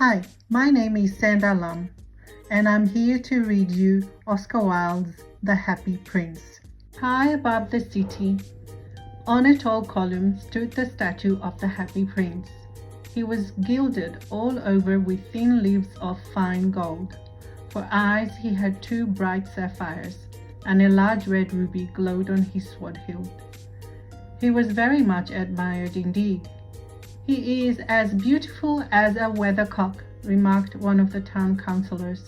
Hi, my name is Sanda Lum, and I'm here to read you Oscar Wilde's The Happy Prince. High above the city, on a tall column, stood the statue of the Happy Prince. He was gilded all over with thin leaves of fine gold. For eyes he had 2 bright sapphires, and a large red ruby glowed on his sword hilt. He was very much admired indeed. "He is as beautiful as a weathercock," remarked one of the town councillors,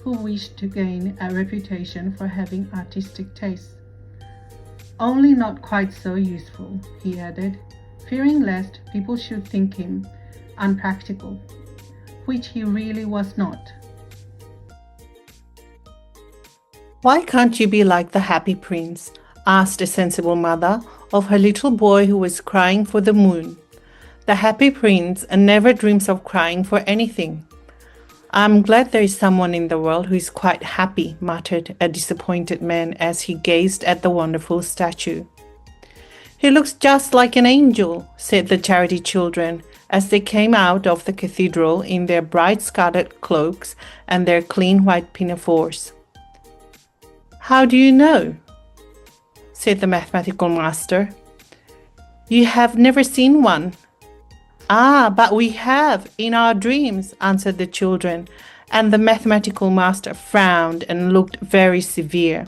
who wished to gain a reputation for having artistic taste. "Only not quite so useful," he added, fearing lest people should think him unpractical, which he really was not. "Why can't you be like the Happy Prince?" asked a sensible mother of her little boy who was crying for the moon. "The Happy Prince never dreams of crying for anything." "I'm glad there is someone in the world who is quite happy," muttered a disappointed man as he gazed at the wonderful statue. "He looks just like an angel," said the charity children as they came out of the cathedral in their bright scarlet cloaks and their clean white pinafores. "How do you know?" said the mathematical master. "You have never seen one." "Ah, but we have, in our dreams," answered the children, and the mathematical master frowned and looked very severe,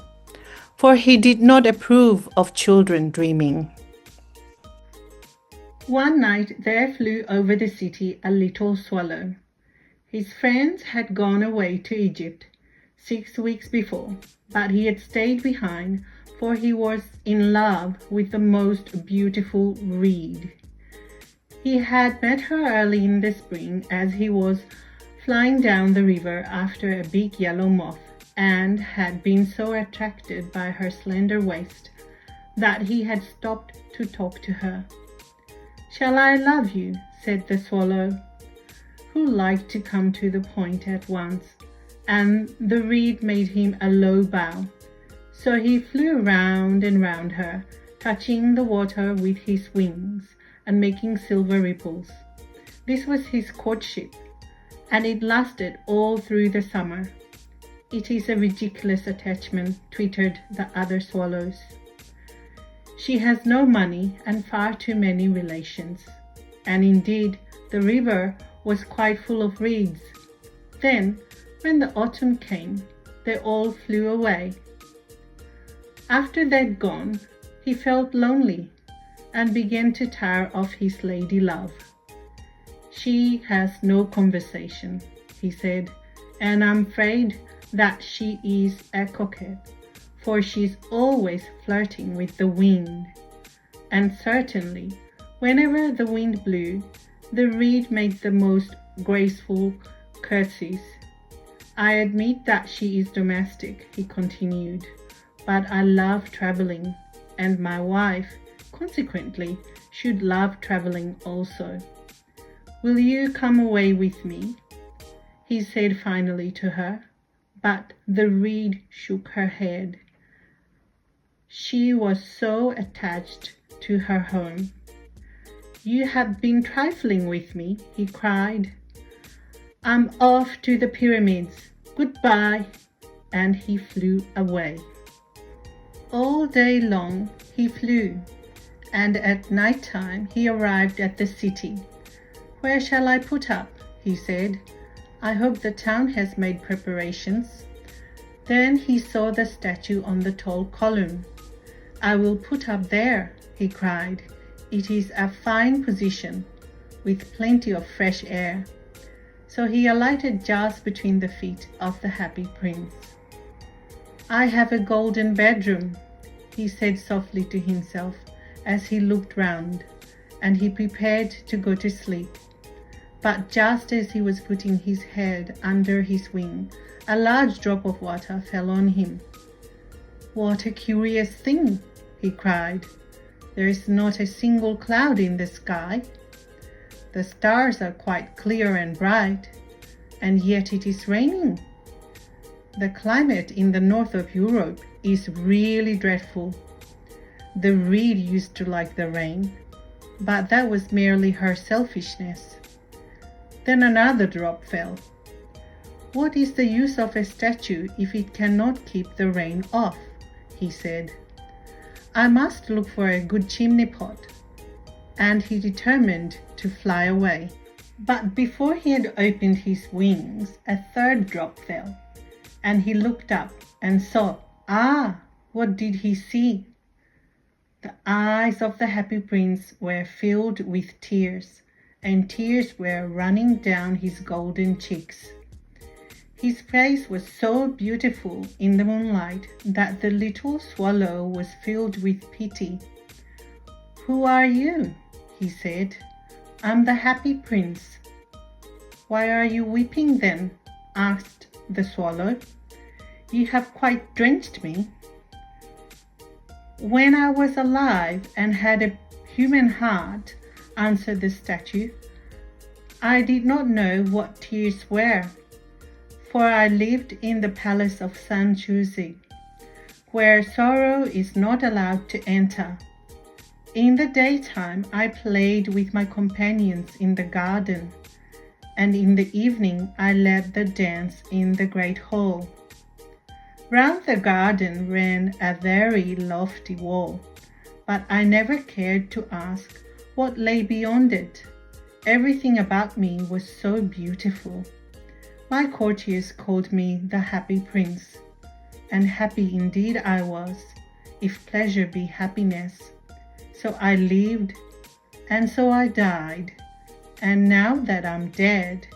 for he did not approve of children dreaming. One night there flew over the city a little swallow. His friends had gone away to Egypt 6 weeks before, but he had stayed behind, for he was in love with the most beautiful reed. He had met her early in the spring as he was flying down the river after a big yellow moth, and had been so attracted by her slender waist that he had stopped to talk to her. "Shall I love you?" said the swallow, who liked to come to the point at once, and the reed made him a low bow. So he flew round and round her, touching the water with his wings and making silver ripples. This was his courtship, and it lasted all through the summer. "It is a ridiculous attachment," twittered the other swallows. "She has no money and far too many relations." And indeed, the river was quite full of reeds. Then, when the autumn came, they all flew away. After they'd gone, he felt lonely and began to tire of his lady love. "She has no conversation," he said, "and I'm afraid that she is a coquette, for she's always flirting with the wind." And certainly, whenever the wind blew, the reed made the most graceful curtsies. "I admit that she is domestic," he continued, "but I love traveling, and my wife, consequently, should love traveling also. Will you come away with me?" he said finally to her, but the reed shook her head. She was so attached to her home. "You have been trifling with me," he cried. "I'm off to the pyramids. Goodbye," and he flew away. All day long he flew, and at night time he arrived at the city. "Where shall I put up?" he said. "I hope the town has made preparations." Then he saw the statue on the tall column. "I will put up there," he cried. "It is a fine position, with plenty of fresh air." So he alighted just between the feet of the Happy Prince. "I have a golden bedroom," he said softly to himself as he looked round, and he prepared to go to sleep. But just as he was putting his head under his wing, a large drop of water fell on him. "What a curious thing!" he cried. "There is not a single cloud in the sky. The stars are quite clear and bright, and yet it is raining. The climate in the north of Europe is really dreadful. The reed used to like the rain, but that was merely her selfishness. Then another drop fell. "What is the use of a statue if it cannot keep the rain off?" he said. "I must look for a good chimney pot." And he determined to fly away. But before he had opened his wings, a third drop fell, and he looked up and saw, what did he see? The eyes of the happy prince were filled with tears, and tears were running down his golden cheeks. His face was so beautiful in the moonlight that the little swallow was filled with pity. "Who are you?" he said. "I'm the happy prince." "Why are you weeping then?" asked the swallow. "You have quite drenched me." "When I was alive and had a human heart," answered the statue, "I did not know what tears were, for I lived in the palace of Sanssouci, where sorrow is not allowed to enter. In the daytime I played with my companions in the garden, and in the evening I led the dance in the great hall. Round the garden ran a very lofty wall, but I never cared to ask what lay beyond it. Everything about me was so beautiful. My courtiers called me the happy prince, and happy indeed I was, if pleasure be happiness. So I lived, and so I died, and now that I'm dead,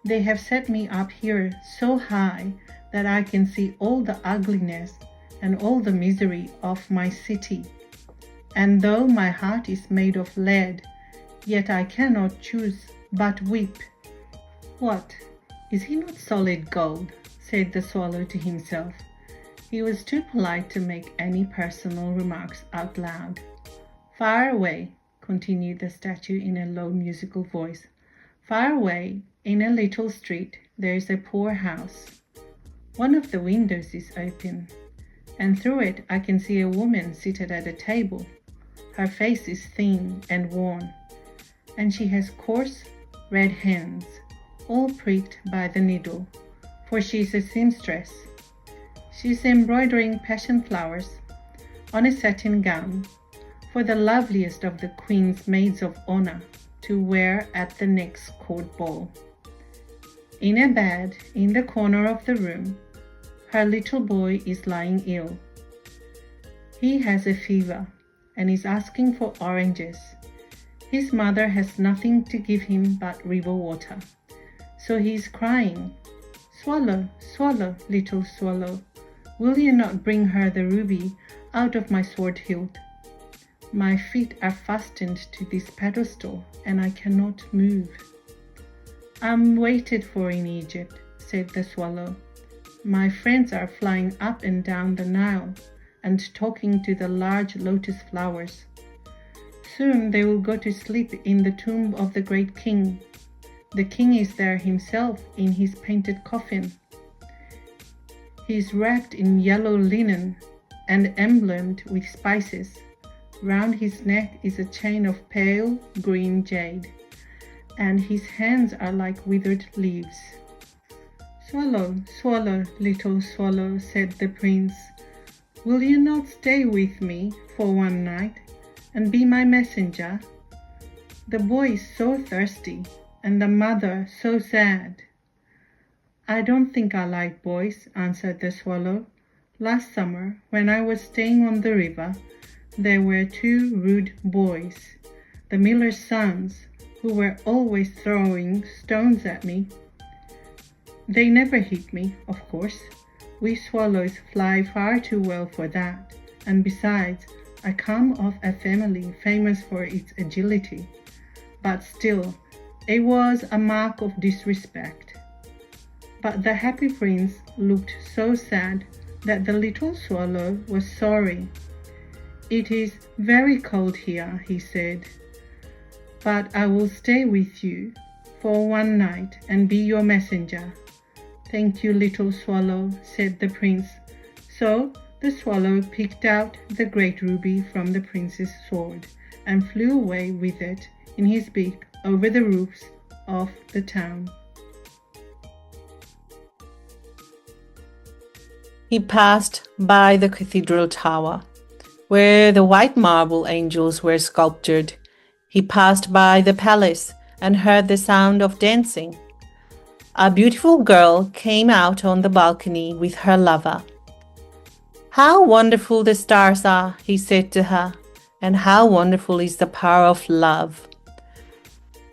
they have set me up here so high that I can see all the ugliness and all the misery of my city. And though my heart is made of lead, yet I cannot choose but weep." "What, is he not solid gold?" said the swallow to himself. He was too polite to make any personal remarks out loud. "Far away," continued the statue in a low musical voice, "far away in a little street there is a poor house. One of the windows is open, and through it I can see a woman seated at a table. Her face is thin and worn, and she has coarse red hands, all pricked by the needle, for she is a seamstress. She is embroidering passion flowers on a satin gown for the loveliest of the Queen's maids of honor to wear at the next court ball. In a bed in the corner of the room, her little boy is lying ill. He has a fever and is asking for oranges. His mother has nothing to give him but river water, so he is crying, 'Swallow, swallow, little swallow, will you not bring her the ruby out of my sword hilt? My feet are fastened to this pedestal, and I cannot move.' 'I'm waited for in Egypt,' said the swallow. 'My friends are flying up and down the Nile and talking to the large lotus flowers. Soon they will go to sleep in the tomb of the great king. The king is there himself in his painted coffin. He is wrapped in yellow linen and emblemed with spices. Round his neck is a chain of pale green jade, and his hands are like withered leaves.' 'Swallow, swallow, little swallow,' said the prince, 'will you not stay with me for one night and be my messenger? The boy is so thirsty, and the mother so sad.' 'I don't think I like boys,' answered the swallow. 'Last summer, when I was staying on the river, there were 2 rude boys, the miller's sons, who were always throwing stones at me. They never hit me, of course. We swallows fly far too well for that, and besides, I come of a family famous for its agility. But still, it was a mark of disrespect.' But the happy prince looked so sad that the little swallow was sorry. 'It is very cold here,' he said, 'but I will stay with you for one night and be your messenger.' 'Thank you, little swallow,' said the prince. So the swallow picked out the great ruby from the prince's sword and flew away with it in his beak over the roofs of the town. He passed by the cathedral tower, where the white marble angels were sculptured. He passed by the palace and heard the sound of dancing. A beautiful girl came out on the balcony with her lover. "How wonderful the stars are," he said to her, "and how wonderful is the power of love."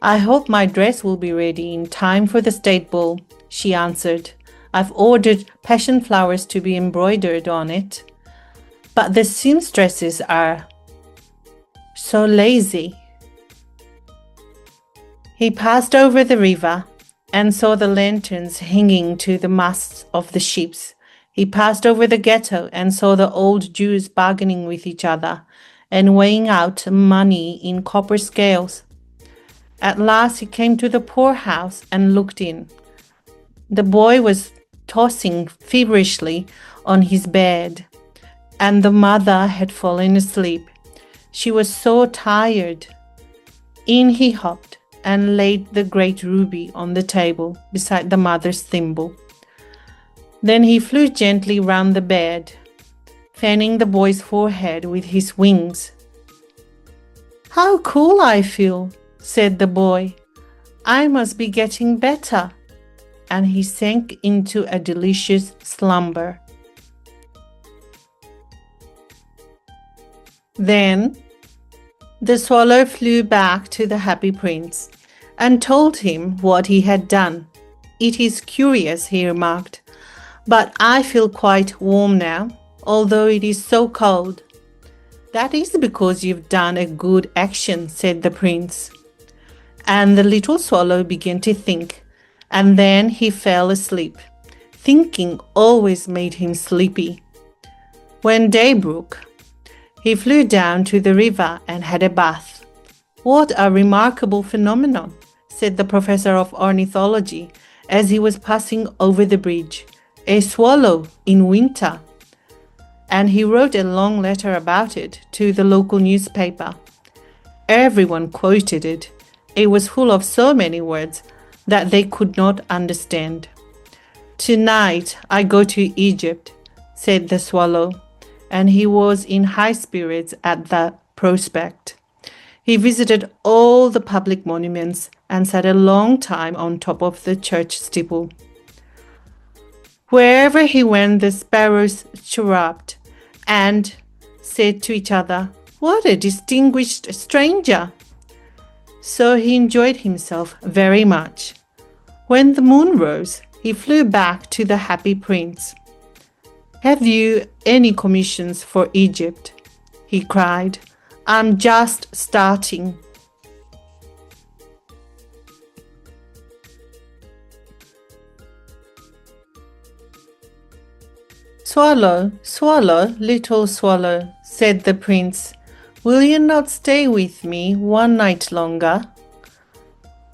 "I hope my dress will be ready in time for the state ball," she answered. "I've ordered passion flowers to be embroidered on it. But the seamstresses are so lazy." He passed over the river and saw the lanterns hanging to the masts of the ships. He passed over the ghetto and saw the old Jews bargaining with each other and weighing out money in copper scales. At last he came to the poorhouse and looked in. The boy was tossing feverishly on his bed, and the mother had fallen asleep. She was so tired. In he hopped and laid the great ruby on the table beside the mother's thimble. Then he flew gently round the bed, fanning the boy's forehead with his wings. "How cool I feel," said the boy. "I must be getting better." And he sank into a delicious slumber. Then the swallow flew back to the happy prince and told him what he had done. "It is curious," he remarked, "but I feel quite warm now, although it is so cold." "That is because you've done a good action," said the prince. And the little swallow began to think, and then he fell asleep. Thinking always made him sleepy. When day broke, he flew down to the river and had a bath. "What a remarkable phenomenon," said the professor of ornithology as he was passing over the bridge. "A swallow in winter." And he wrote a long letter about it to the local newspaper. Everyone quoted it. It was full of so many words that they could not understand. "Tonight I go to Egypt," said the swallow, and he was in high spirits at the prospect. He visited all the public monuments and sat a long time on top of the church steeple. Wherever he went, the sparrows chirruped and said to each other, "What a distinguished stranger!" So he enjoyed himself very much. When the moon rose, he flew back to the happy prince. "Have you any commissions for Egypt?" he cried. "I'm just starting." "Swallow, swallow, little swallow," said the prince, "will you not stay with me one night longer?"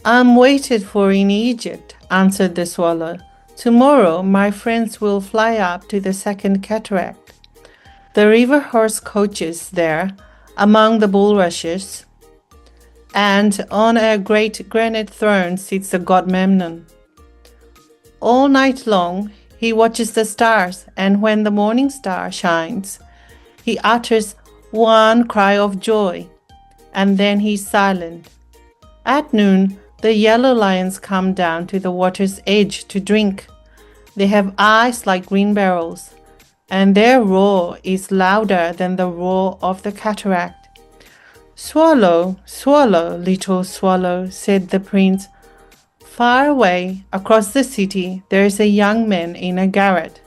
"I'm waited for in Egypt," answered the swallow. "Tomorrow my friends will fly up to the second cataract. The river horse coaches there among the bulrushes, and on a great granite throne sits the god Memnon. All night long he watches the stars, and when the morning star shines, he utters one cry of joy, and then he is silent. At noon, the yellow lions come down to the water's edge to drink. They have eyes like green beryls, and their roar is louder than the roar of the cataract." "Swallow, swallow, little swallow," said the prince. "Far away, across the city, there is a young man in a garret.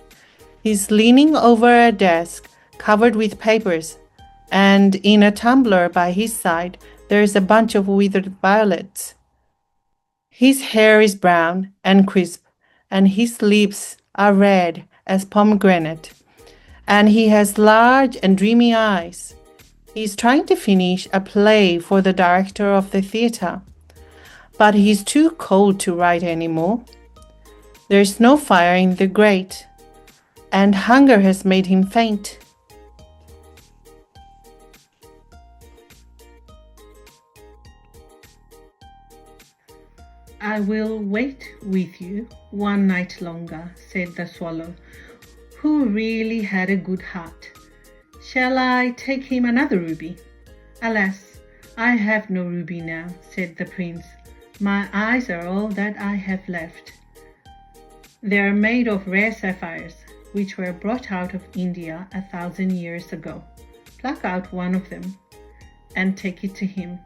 He's leaning over a desk covered with papers, and in a tumbler by his side there is a bunch of withered violets. His hair is brown and crisp, and his lips are red as pomegranate, and he has large and dreamy eyes. He's trying to finish a play for the director of the theater, but he's too cold to write anymore. There's no fire in the grate, and hunger has made him faint." I will wait with you one night longer, said the swallow, who really had a good heart. Shall I take him another ruby? Alas, I have no ruby now, said the prince. My eyes are all that I have left. They are made of rare sapphires, which were brought out of India 1,000 years ago. Pluck out one of them and take it to him.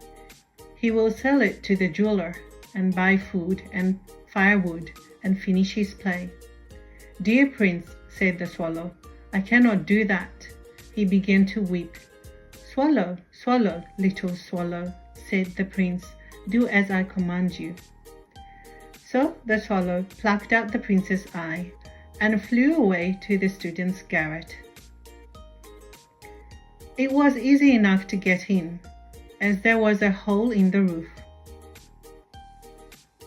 He will sell it to the jeweler and buy food and firewood and finish his play. Dear prince, said the swallow, I cannot do that. He began to weep. Swallow, swallow, little swallow, said the prince, do as I command you. So the swallow plucked out the prince's eye and flew away to the student's garret. It was easy enough to get in, as there was a hole in the roof.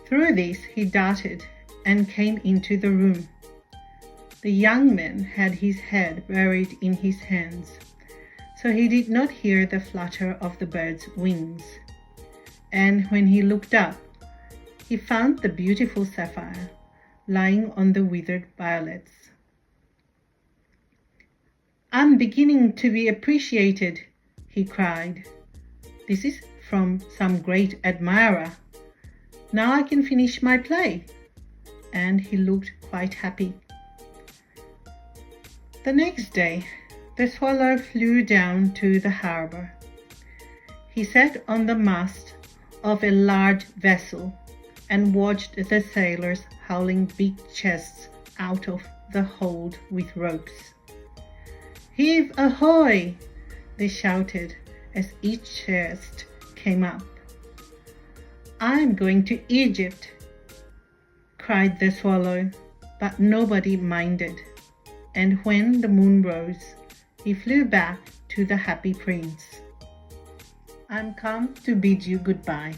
Through this he darted and came into the room. The young man had his head buried in his hands, so he did not hear the flutter of the bird's wings. And when he looked up, he found the beautiful sapphire lying on the withered violets. I'm beginning to be appreciated, he cried. This is from some great admirer. Now I can finish my play. And he looked quite happy. The next day, the swallow flew down to the harbour. He sat on the mast of a large vessel and watched the sailors hauling big chests out of the hold with ropes. Heave ahoy! They shouted as each chest came up. I'm going to Egypt, cried the swallow, but nobody minded. And when the moon rose, he flew back to the happy prince. I'm come to bid you goodbye,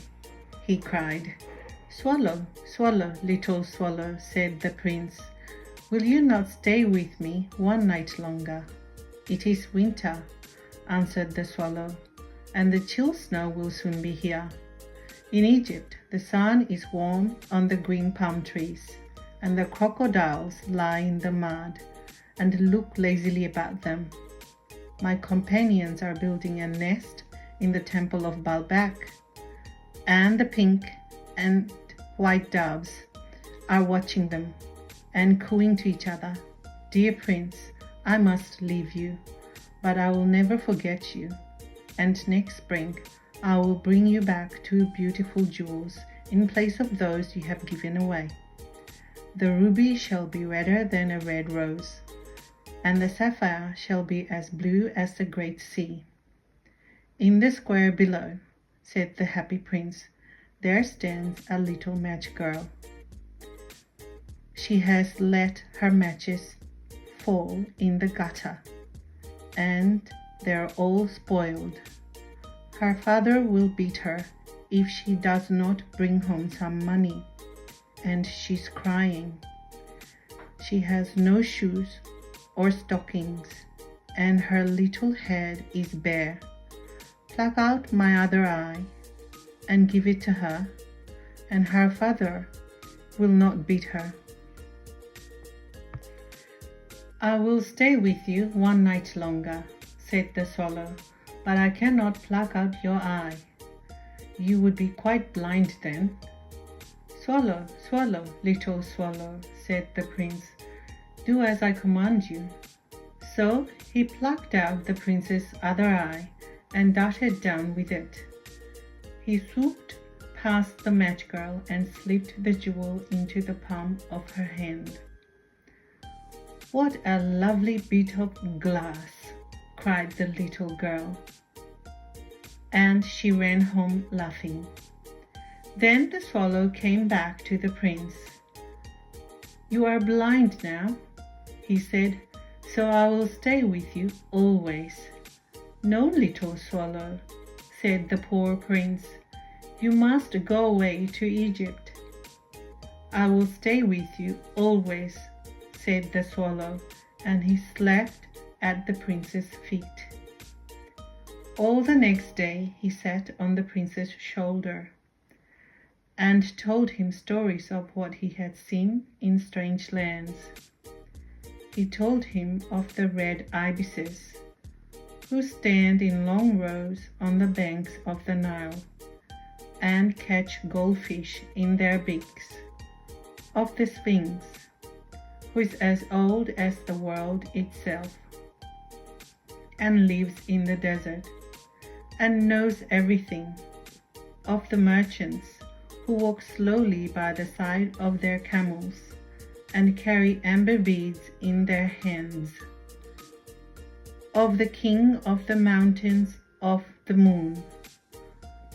he cried. Swallow, swallow, little swallow, said the prince, will you not stay with me one night longer? It is winter, answered the swallow, and the chill snow will soon be here. In Egypt, the sun is warm on the green palm trees, and the crocodiles lie in the mud and look lazily about them. My companions are building a nest in the temple of Baalbek, and the pink and white doves are watching them and cooing to each other. Dear prince, I must leave you, but I will never forget you, and next spring I will bring you back 2 beautiful jewels in place of those you have given away. The ruby shall be redder than a red rose, and the sapphire shall be as blue as the great sea. In the square below, said the happy prince, there stands a little match girl. She has let her matches fall in the gutter, and they're all spoiled. Her father will beat her if she does not bring home some money, and she's crying. She has no shoes or stockings, and her little head is bare. Pluck out my other eye and give it to her, and her father will not beat her. I will stay with you one night longer, said the swallow, but I cannot pluck out your eye. You would be quite blind then. Swallow, swallow, little swallow, said the prince, do as I command you. So he plucked out the prince's other eye and darted down with it. He swooped past the match girl and slipped the jewel into the palm of her hand. What a lovely bit of glass, cried the little girl, and she ran home laughing. Then the swallow came back to the prince. You are blind now, he said, so I will stay with you always. No, little swallow, said the poor prince, you must go away to Egypt. I will stay with you always, said the swallow, and he slept at the prince's feet. All the next day he sat on the prince's shoulder. and told him stories of what he had seen in strange lands. He told him of the red ibises, who stand in long rows on the banks of the Nile and catch goldfish in their beaks, of the Sphinx, who is as old as the world itself and lives in the desert and knows everything, of the merchants who walk slowly by the side of their camels and carry amber beads in their hands, of the king of the mountains of the moon,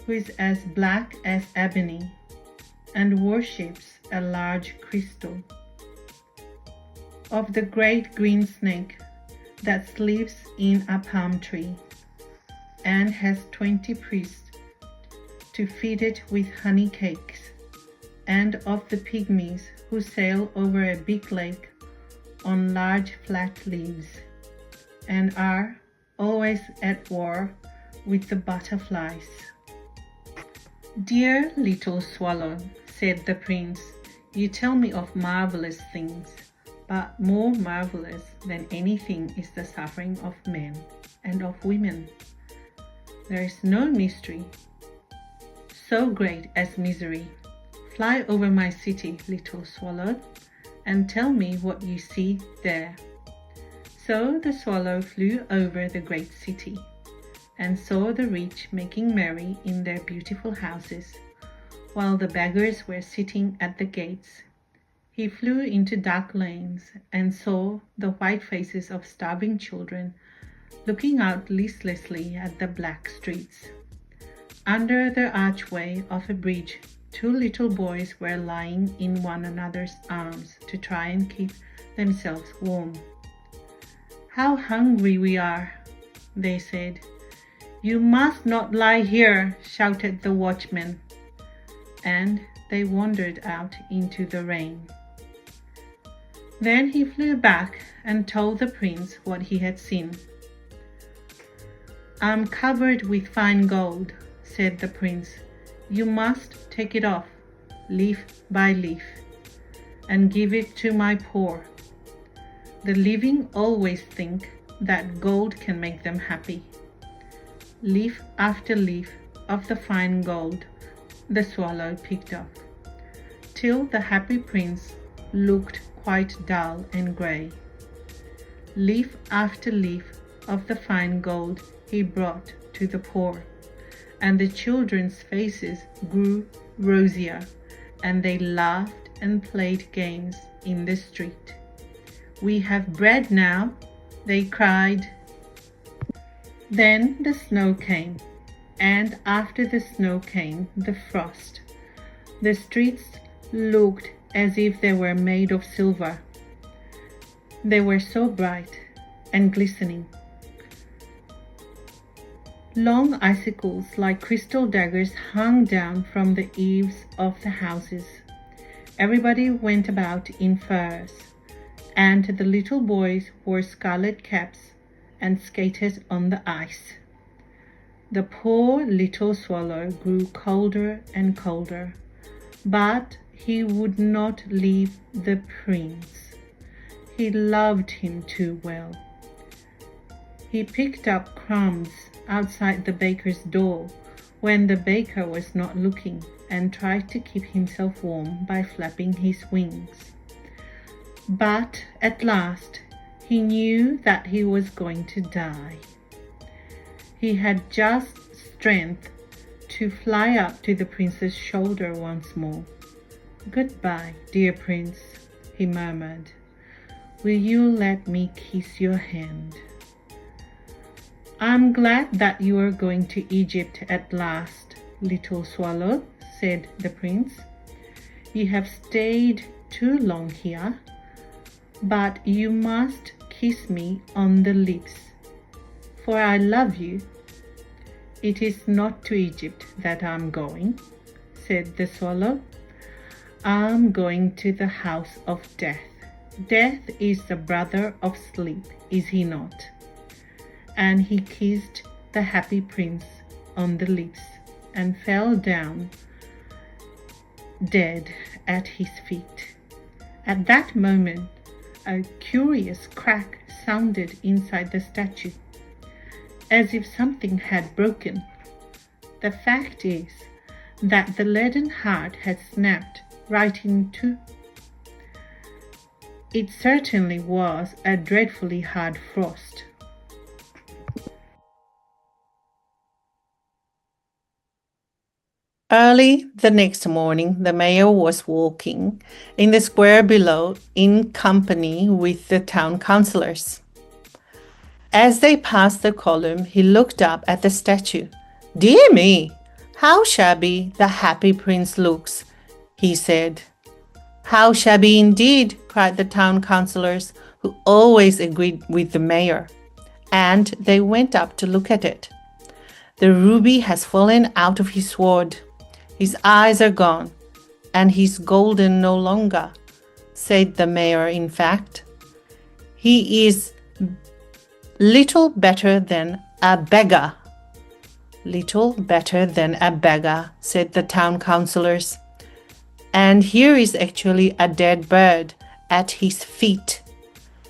who is as black as ebony and worships a large crystal, of the great green snake that sleeps in a palm tree and has 20 priests to feed it with honey cakes, and of the pygmies who sail over a big lake on large flat leaves and are always at war with the butterflies. "Dear little swallow," said the prince, "you tell me of marvelous things, but more marvelous than anything is the suffering of men and of women. There is no mystery so great as misery. Fly over my city, little swallow, and tell me what you see there." So the swallow flew over the great city and saw the rich making merry in their beautiful houses, while the beggars were sitting at the gates. He flew into dark lanes and saw the white faces of starving children looking out listlessly at the black streets. Under the archway of a bridge, two little boys were lying in one another's arms to try and keep themselves warm. "How hungry we are," they said. "You must not lie here," shouted the watchman, and they wandered out into the rain. Then he flew back and told the prince what he had seen. "I'm covered with fine gold," said the prince. "You must take it off, leaf by leaf, and give it to my poor. The living always think that gold can make them happy." Leaf after leaf of the fine gold the swallow picked up, till the happy prince looked quite dull and grey. Leaf after leaf of the fine gold he brought to the poor, and the children's faces grew rosier, and they laughed and played games in the street. "We have bread now," they cried. Then the snow came, and after the snow came the frost. The streets looked as if they were made of silver. They were so bright and glistening. Long icicles like crystal daggers hung down from the eaves of the houses. Everybody went about in furs, and the little boys wore scarlet caps and skated on the ice. The poor little swallow grew colder and colder, but he would not leave the prince. He loved him too well. He picked up crumbs outside the baker's door when the baker was not looking, and tried to keep himself warm by flapping his wings. But at last he knew that he was going to die. He had just strength to fly up to the prince's shoulder once more. "Goodbye, dear prince," he murmured. "Will you let me kiss your hand?" "I'm glad that you are going to Egypt at last, little swallow," said the prince. "You have stayed too long here, but you must kiss me on the lips, for I love you." "It is not to Egypt that I'm going," said the swallow. "I'm going to the house of death. Death is the brother of sleep, is he not?" And he kissed the happy prince on the lips and fell down dead at his feet. At that moment, a curious crack sounded inside the statue, as if something had broken. The fact is that the leaden heart had snapped right in two. It certainly was a dreadfully hard frost. Early the next morning, the mayor was walking in the square below in company with the town councillors. As they passed the column, he looked up at the statue. "Dear me, how shabby the Happy Prince looks," he said. "How shabby indeed," cried the town councillors, who always agreed with the mayor, and they went up to look at it. "The ruby has fallen out of his sword. His eyes are gone, and he's golden no longer," said the mayor. "In fact, he is little better than a beggar." "Little better than a beggar," said the town councillors. "And here is actually a dead bird at his feet,"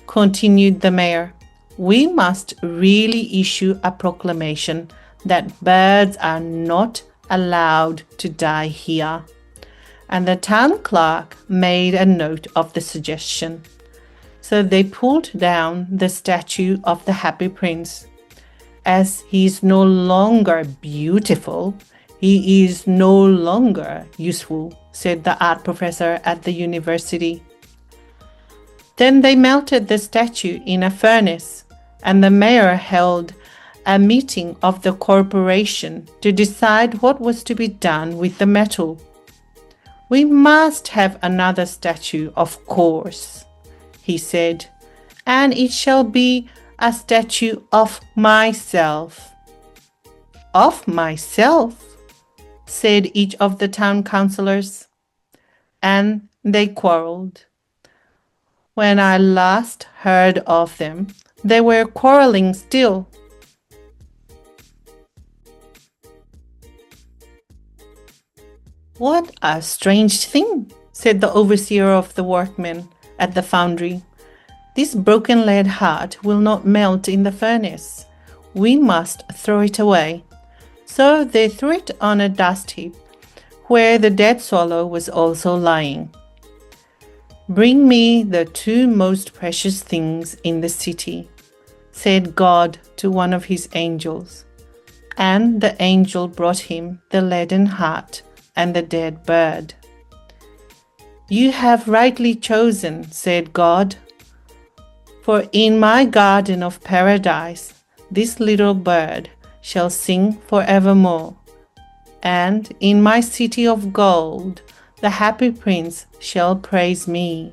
continued the mayor. "We must really issue a proclamation that birds are not allowed to die here." And the town clerk made a note of the suggestion. So they pulled down the statue of the Happy Prince. As he is no longer beautiful, he is no longer useful, said the art professor at the university. Then they melted the statue in a furnace, and the mayor held a meeting of the corporation to decide what was to be done with the metal. "We must have another statue, of course," he said, "and it shall be a statue of myself." "Of myself?" said each of the town councillors, and they quarrelled. When I last heard of them, they were quarrelling still. "What a strange thing," said the overseer of the workmen at the foundry. "This broken lead heart will not melt in the furnace. We must throw it away." So they threw it on a dust heap, where the dead swallow was also lying. "Bring me the two most precious things in the city," said God to one of his angels. And the angel brought him the leaden heart and the dead bird. "You have rightly chosen," said God, "for in my garden of paradise this little bird shall sing forevermore, and in my city of gold the Happy Prince shall praise me."